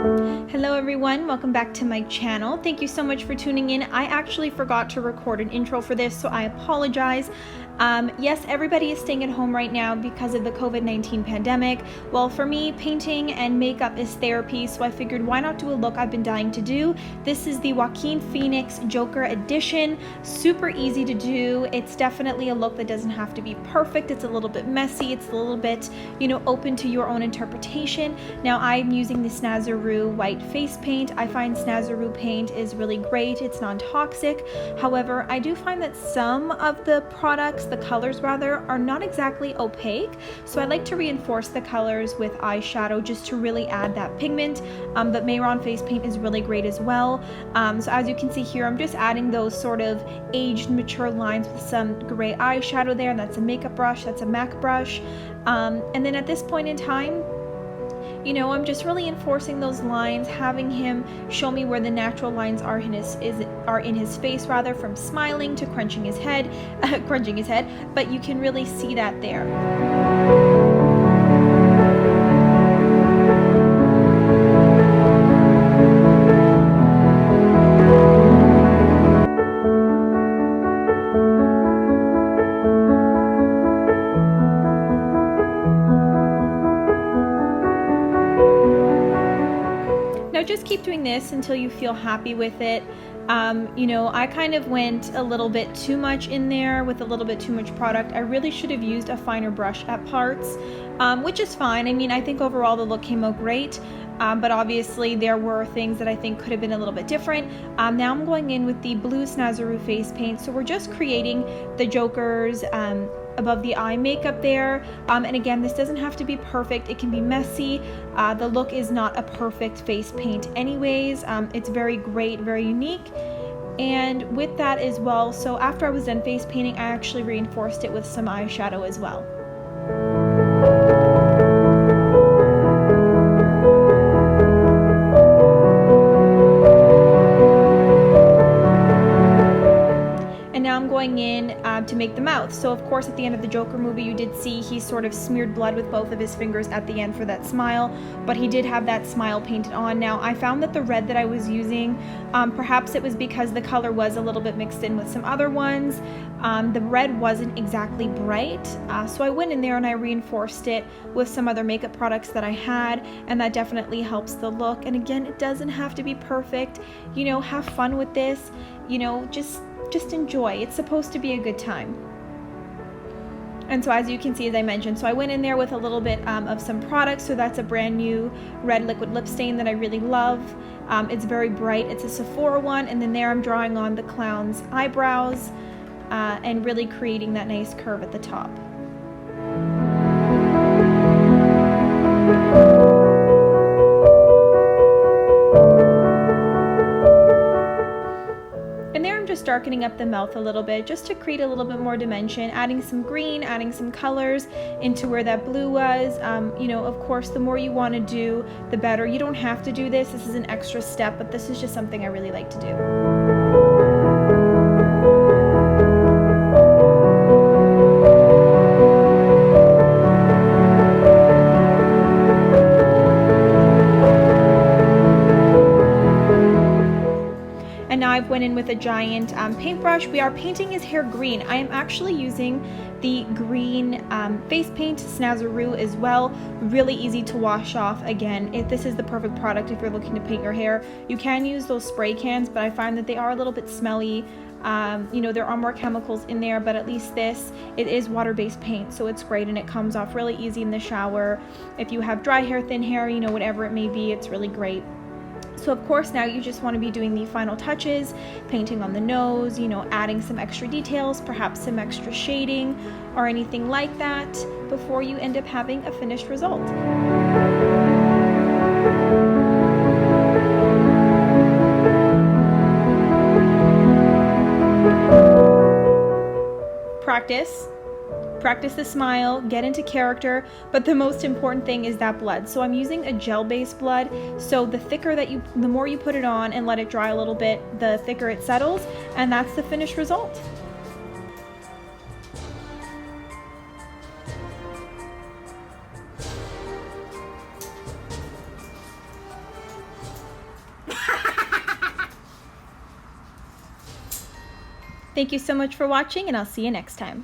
Hello everyone, welcome back to my channel. Thank you so much for tuning in. I actually forgot to record an intro for this, so I apologize. Yes, everybody is staying at home right now because of the COVID-19 pandemic. Well, for me, painting and makeup is therapy, so I figured why not do a look I've been dying to do. This is the Joaquin Phoenix Joker edition. Super easy to do. It's definitely a look that doesn't have to be perfect. It's a little bit messy. It's a little bit, open to your own interpretation. Now, I'm using the Snazaroo white face paint. I find Snazaroo paint is really great. It's non-toxic. However, I do find that some of the products, the colors rather, are not exactly opaque, so I like to reinforce the colors with eyeshadow just to really add that pigment. But Mehron face paint is really great as well. So as you can see here, I'm just adding those sort of aged, mature lines with some gray eyeshadow there. That's a makeup brush, that's a MAC brush. And then at this point in time, I'm just really enforcing those lines, having him show me where the natural lines are in his face, rather, from smiling to crunching his head, but you can really see that there. Now just keep doing this until you feel happy with it. I kind of went a little bit too much in there with a little bit too much product. I really should have used a finer brush at parts, which is fine. I mean, I think overall the look came out great, but obviously there were things that I think could have been a little bit different. Now I'm going in with the blue Snazaroo face paint, so we're just creating the Joker's above the eye makeup there, and again, this doesn't have to be perfect. It can be messy. The look is not a perfect face paint anyways. It's very great, very unique. And with that as well, so after I was done face painting, I actually reinforced it with some eyeshadow as well. I'm going in to make the mouth. So of course at the end of the Joker movie you did see he sort of smeared blood with both of his fingers at the end for that smile, but he did have that smile painted on. Now I found that the red that I was using, perhaps it was because the color was a little bit mixed in with some other ones, the red wasn't exactly bright, so I went in there and I reinforced it with some other makeup products that I had, and that definitely helps the look. And again, it doesn't have to be perfect. Have fun with this, just enjoy. It's supposed to be a good time. And so as you can see, as I mentioned, so I went in there with a little bit of some products. So that's a brand new red liquid lip stain that I really love. It's very bright. It's a Sephora one. And then there I'm drawing on the clown's eyebrows and really creating that nice curve at the top. Just darkening up the mouth a little bit just to create a little bit more dimension, adding some green, adding some colors into where that blue was. Of course, the more you want to do, the better. You don't have to do this. This is an extra step, but this is just something I really like to do. And now I've went in with a giant paintbrush. We are painting his hair green. I am actually using the green face paint, Snazaroo as well. Really easy to wash off. Again, this is the perfect product if you're looking to paint your hair. You can use those spray cans, but I find that they are a little bit smelly. There are more chemicals in there, but at least it is water-based paint, so it's great and it comes off really easy in the shower. If you have dry hair, thin hair, whatever it may be, it's really great. So of course now you just want to be doing the final touches, painting on the nose, adding some extra details, perhaps some extra shading or anything like that before you end up having a finished result. Practice the smile, get into character, but the most important thing is that blood. So I'm using a gel-based blood, so the more you put it on and let it dry a little bit, the thicker it settles, and that's the finished result. Thank you so much for watching, and I'll see you next time.